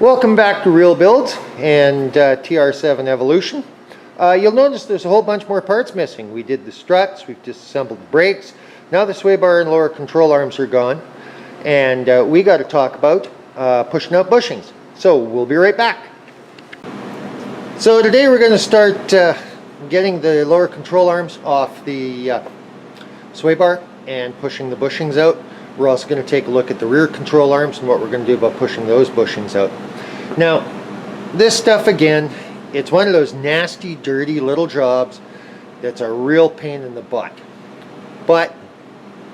Welcome back to Real Builds and TR7 Evolution. You'll notice there's a whole bunch more parts missing. We did the struts, we've disassembled the brakes. Now the sway bar and lower control arms are gone. And we got to talk about pushing out bushings. So we'll be right back. So today we're going to start getting the lower control arms off the sway bar and pushing the bushings out. We're also going to take a look at the rear control arms and what we're going to do about pushing those bushings out. Now, this stuff again, it's one of those nasty, dirty little jobs that's a real pain in the butt. But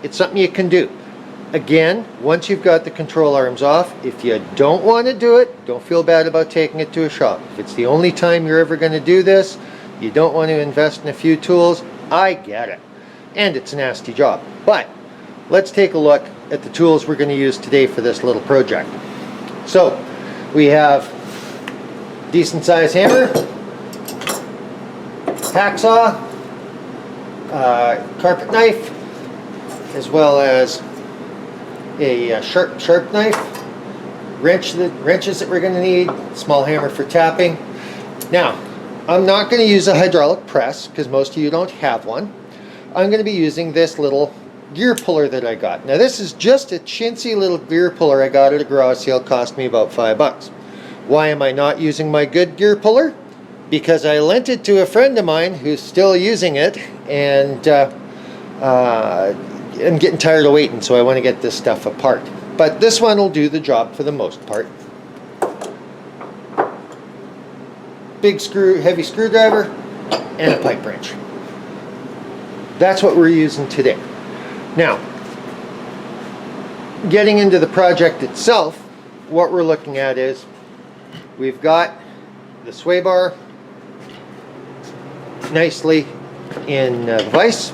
it's something you can do. Again, once you've got the control arms off, if you don't want to do it, don't feel bad about taking it to a shop. If it's the only time you're ever going to do this, you don't want to invest in a few tools, I get it. And it's a nasty job. But let's take a look at the tools we're going to use today for this little project. So we have decent size hammer, hacksaw, carpet knife, as well as a sharp knife, wrenches that we're going to need, small hammer for tapping. Now, I'm not going to use a hydraulic press because most of you don't have one. I'm going to be using this little gear puller that I got. Now this is just a chintzy little gear puller I got at a garage sale. Cost me about $5. Why am I not using my good gear puller? Because I lent it to a friend of mine who's still using it, and I'm getting tired of waiting, so I want to get this stuff apart. But this one will do the job for the most part. Big heavy screwdriver and a pipe wrench. That's what we're using today. Now, getting into the project itself, what we're looking at is we've got the sway bar nicely in the vise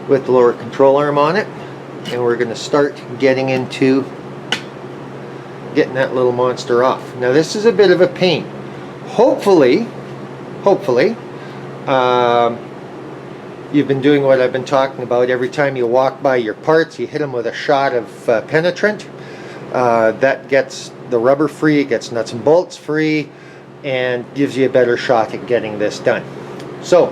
with the lower control arm on it, and we're going to start getting into getting that little monster off. Now this is a bit of a pain. Hopefully, you've been doing what I've been talking about. Every time you walk by your parts, you hit them with a shot of penetrant. That gets the rubber free, it gets nuts and bolts free, and gives you a better shot at getting this done. So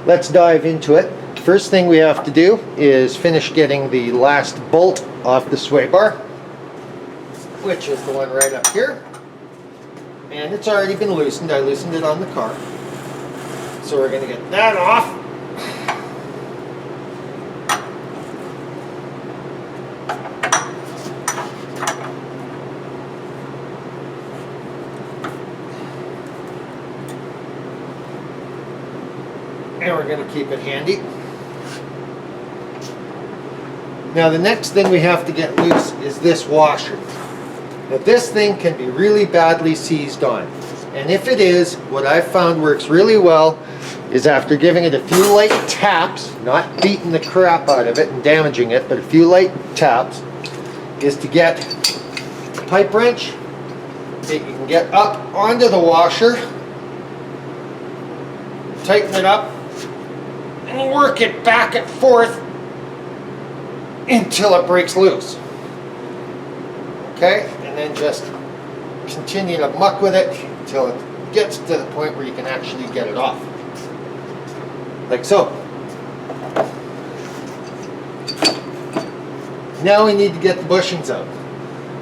let's dive into it. First thing we have to do is finish getting the last bolt off the sway bar, which is the one right up here. And it's already been loosened. I loosened it on the car. So we're going to get that off. And we're going to keep it handy. Now the next thing we have to get loose is this washer. Now this thing can be really badly seized on. And if it is, what I've found works really well is after giving it a few light taps, not beating the crap out of it and damaging it, but a few light taps, is to get a pipe wrench that you can get up onto the washer, tighten it up, and work it back and forth until it breaks loose. Okay? And then just continue to muck with it until it gets to the point where you can actually get it off. Like so. Now we need to get the bushings out.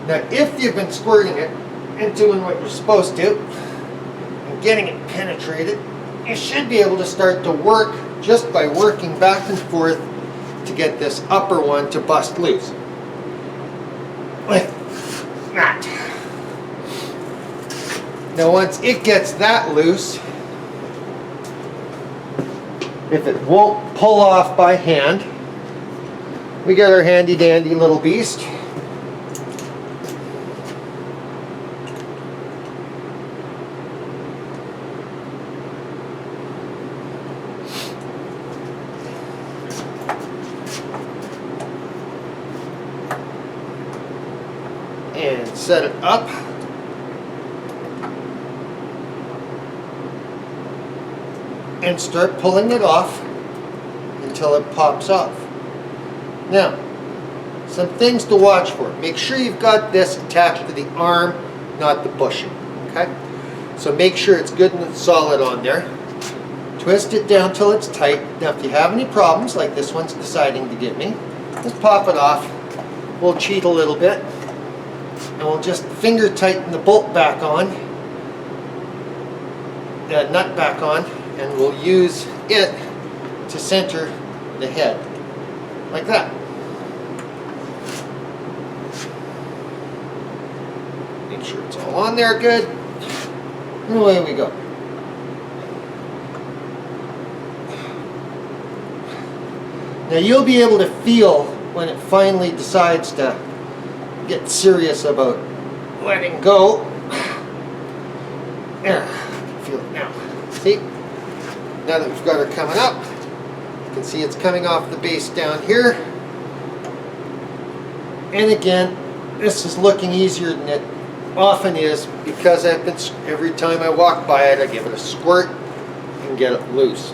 Now if you've been squirting it and doing what you're supposed to and getting it penetrated, you should be able to start to work just by working back and forth to get this upper one to bust loose. Like that. Now once it gets that loose, if it won't pull off by hand, we got our handy dandy little beast. And set it up. And start pulling it off until it pops off. Now, some things to watch for. Make sure you've got this attached to the arm not the bushing. Okay? So make sure it's good and solid on there. Twist it down till it's tight. Now if you have any problems, like this one's deciding to give me, just pop it off. We'll cheat a little bit, and we'll just finger tighten the bolt back on, the nut back on, and we'll use it to center the head, like that. Make sure it's all on there good, and away we go. Now you'll be able to feel when it finally decides to get serious about letting go. There, I can feel it now. See? Now that we've got her coming up, you can see it's coming off the base down here. And again, this is looking easier than it often is because I've been, every time I walk by it, I give it a squirt and get it loose.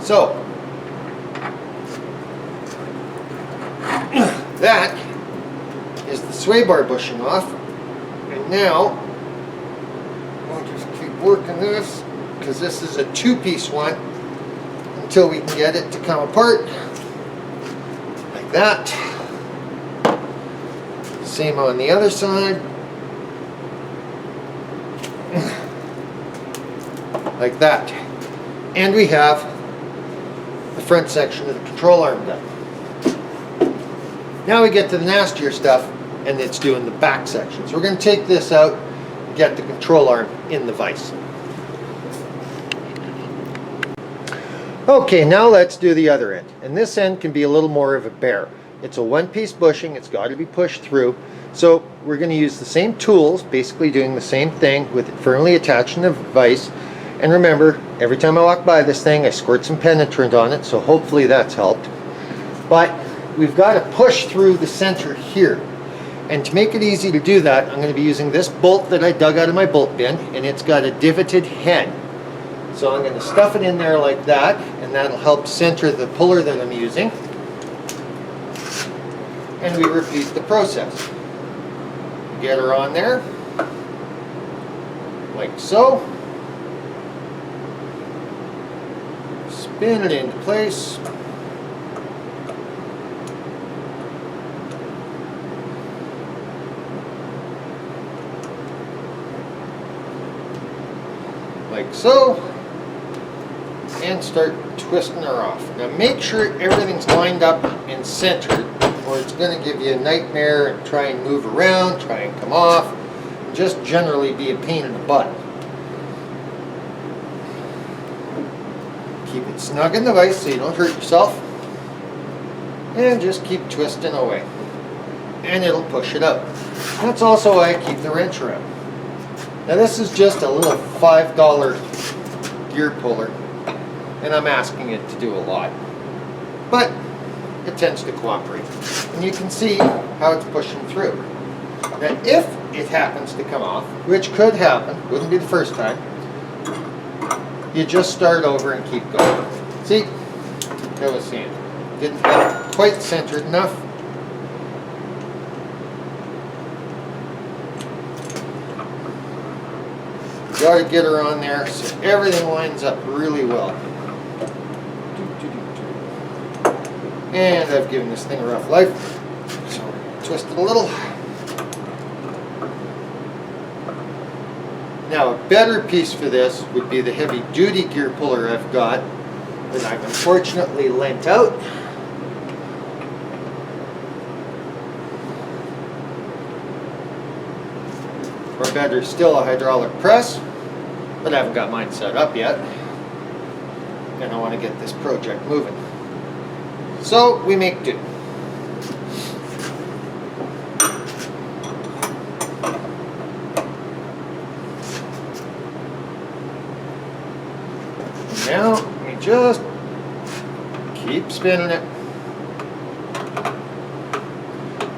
So, that is the sway bar bushing off, and now we'll just keep working this because this is a two-piece one until we can get it to come apart like that. Same on the other side, like that, and we have the front section of the control arm done. Now we get to the nastier stuff, and it's doing the back section. So we're going to take this out and get the control arm in the vise. Okay, now let's do the other end. And this end can be a little more of a bear. It's a one-piece bushing, it's got to be pushed through. So we're going to use the same tools, basically doing the same thing with it firmly attached in the vise. And remember, every time I walk by this thing, I squirt some penetrant on it, so hopefully that's helped. But we've got to push through the center here. And to make it easy to do that, I'm going to be using this bolt that I dug out of my bolt bin, and it's got a divoted head. So I'm going to stuff it in there like that, and that'll help center the puller that I'm using. And we repeat the process. Get her on there, like so. Spin it into place. Like so. And start twisting her off. Now make sure everything's lined up and centered, or it's going to give you a nightmare and try and move around, try and come off, and just generally be a pain in the butt. Keep it snug in the vise so you don't hurt yourself, and just keep twisting away, and it'll push it out. That's also why I keep the wrench around. Now this is just a little $5 gear puller, and I'm asking it to do a lot, but it tends to cooperate, and you can see how it's pushing through. Now if it happens to come off, which could happen, wouldn't be the first time, you just start over and keep going. See, I was saying, didn't get quite centered enough. Got to get her on there so everything lines up really well. And I've given this thing a rough life, so twist it a little. Now a better piece for this would be the heavy duty gear puller I've got that I've unfortunately lent out. Or better still, a hydraulic press, but I haven't got mine set up yet, and I want to get this project moving. So we make do. Now we just keep spinning it.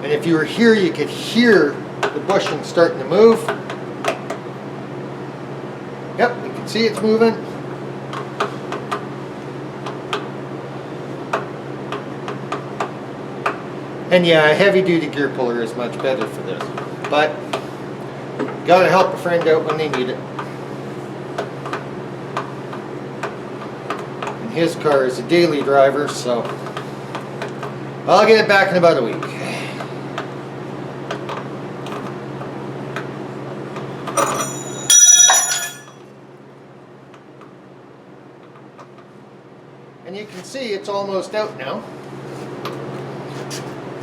And if you were here, you could hear the bushing starting to move. See, it's moving. And yeah, a heavy-duty gear puller is much better for this. But gotta help a friend out when they need it. And his car is a daily driver, so I'll get it back in about a week. And you can see it's almost out now.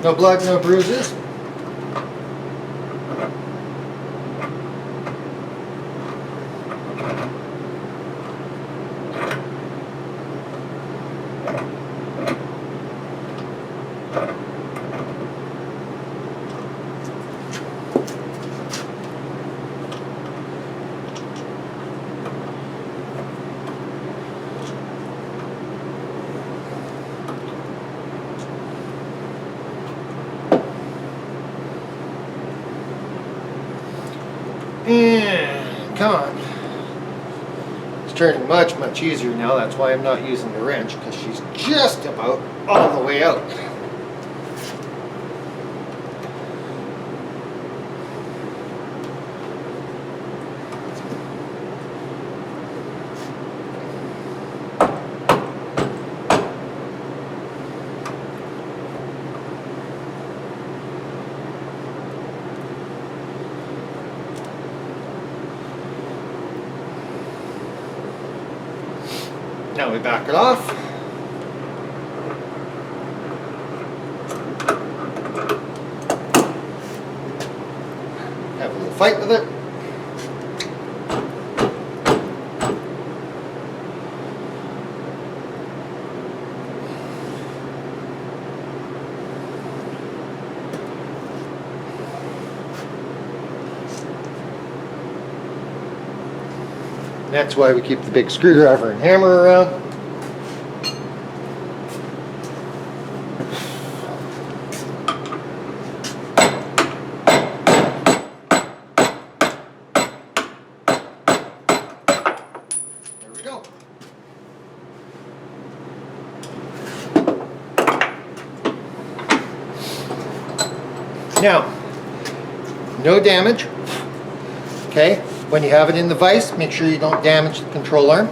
No blood, no bruises. And come on. It's turning much, much easier now. That's why I'm not using the wrench, because she's just about all the way out. Now we back it off. Have a little fight with it. That's why we keep the big screwdriver and hammer around. There we go. Now, no damage. Okay. When you have it in the vise, make sure you don't damage the control arm.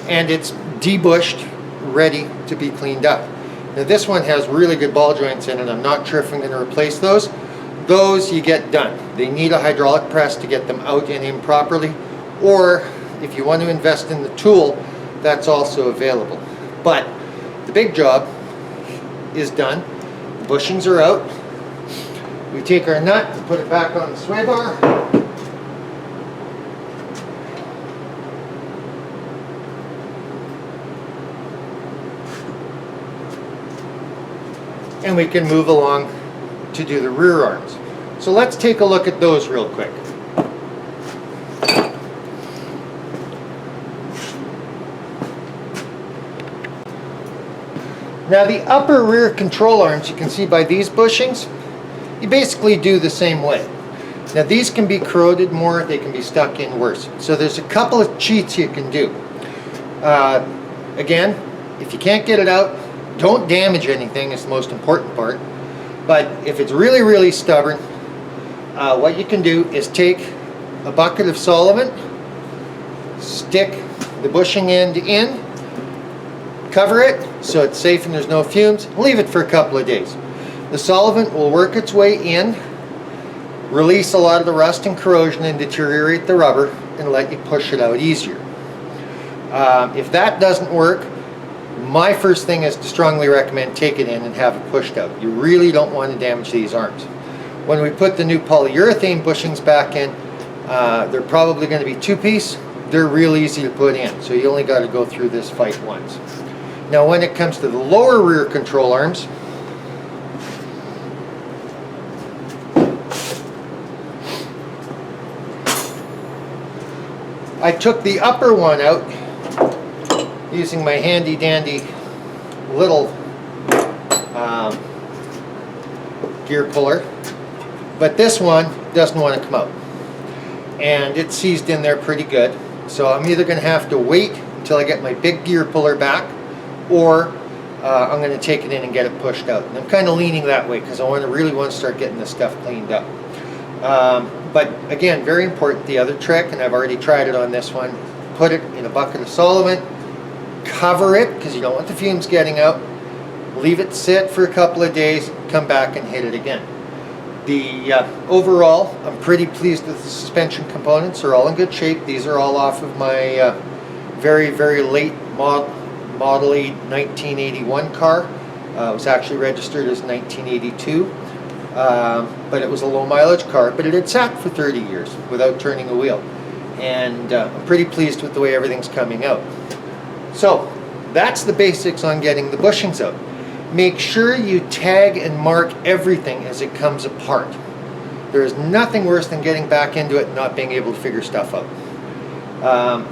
And it's debushed, ready to be cleaned up. Now this one has really good ball joints in it. I'm not sure if I'm going to replace those. Those you get done. They need a hydraulic press to get them out and in properly. Or if you want to invest in the tool, that's also available. But the big job is done. The bushings are out. We take our nut and put it back on the sway bar. And we can move along to do the rear arms. So let's take a look at those real quick. Now the upper rear control arms, you can see by these bushings, you basically do the same way. Now these can be corroded more, they can be stuck in worse. So there's a couple of cheats you can do. Again, if you can't get it out, don't damage anything, is the most important part. But if it's really, really stubborn, what you can do is take a bucket of solvent, stick the bushing end in, cover it so it's safe and there's no fumes, leave it for a couple of days. The solvent will work its way in, release a lot of the rust and corrosion and deteriorate the rubber and let you push it out easier. If that doesn't work, my first thing is to strongly recommend take it in and have it pushed out. You really don't want to damage these arms. When we put the new polyurethane bushings back in, they're probably going to be two-piece. They're real easy to put in, so you only got to go through this fight once. Now when it comes to the lower rear control arms, I took the upper one out using my handy dandy little gear puller, but this one doesn't want to come out and it's seized in there pretty good, So I'm either going to have to wait until I get my big gear puller back, or I'm going to take it in and get it pushed out. And I'm kind of leaning that way because I really want to start getting this stuff cleaned up. But again, very important, the other trick, and I've already tried it on this one, put it in a bucket of solvent, cover it because you don't want the fumes getting out, leave it sit for a couple of days, come back and hit it again. The overall, I'm pretty pleased with the suspension components. They're all in good shape. These are all off of my very, very late Model 8 1981 car. It was actually registered as 1982, but it was a low mileage car, but it had sat for 30 years without turning a wheel. And I'm pretty pleased with the way everything's coming out. So that's the basics on getting the bushings out. Make sure you tag and mark everything as it comes apart. There is nothing worse than getting back into it and not being able to figure stuff out.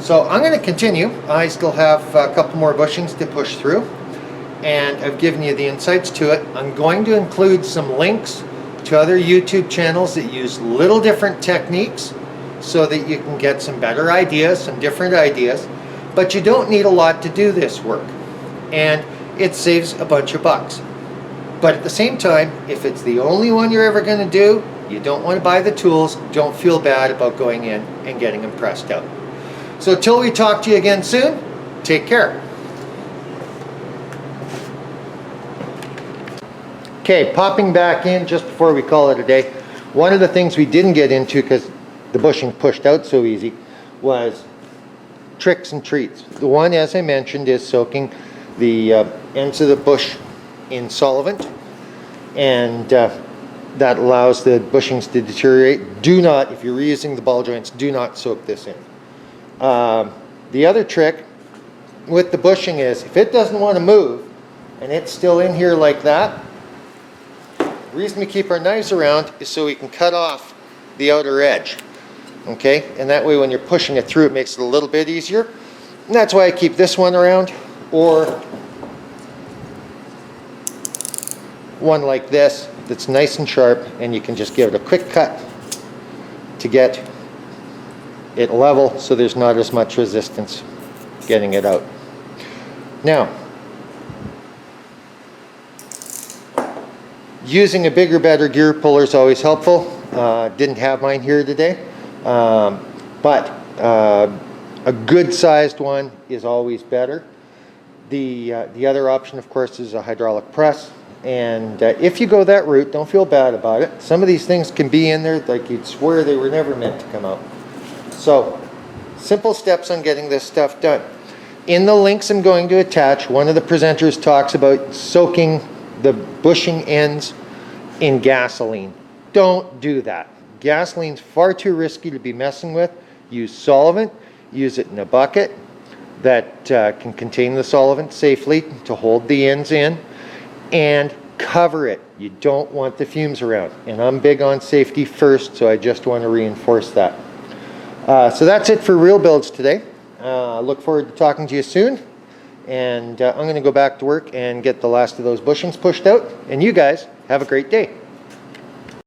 So I'm going to continue. I still have a couple more bushings to push through, and I've given you the insights to it. I'm going to include some links to other YouTube channels that use little different techniques so that you can get some better ideas, some different ideas. But you don't need a lot to do this work, and it saves a bunch of bucks. But at the same time, if it's the only one you're ever going to do, you don't want to buy the tools. Don't feel bad about going in and getting them pressed out. So till we talk to you again soon, take care. Okay, popping back in just before we call it a day. One of the things we didn't get into because the bushing pushed out so easy was tricks and treats. The one, as I mentioned, is soaking the ends of the bush in solvent, and that allows the bushings to deteriorate. Do not, if you're reusing the ball joints, do not soak this in. The other trick with the bushing is if it doesn't want to move and it's still in here like that, the reason we keep our knives around is so we can cut off the outer edge. Okay, and that way when you're pushing it through, it makes it a little bit easier. And that's why I keep this one around, or one like this that's nice and sharp, and you can just give it a quick cut to get it level so there's not as much resistance getting it out. Now, using a bigger, better gear puller is always helpful. Didn't have mine here today, but a good sized one is always better. The other option, of course, is a hydraulic press. And if you go that route, don't feel bad about it. Some of these things can be in there like you'd swear they were never meant to come out. So, simple steps on getting this stuff done. In the links I'm going to attach, one of the presenters talks about soaking the bushing ends in gasoline. Don't do that. Gasoline's far too risky to be messing with. Use solvent, use it in a bucket that can contain the solvent safely to hold the ends in, and cover it. You don't want the fumes around. And I'm big on safety first, so I just want to reinforce that. So that's it for Real Builds today. Look forward to talking to you soon. And I'm going to go back to work and get the last of those bushings pushed out. And you guys have a great day.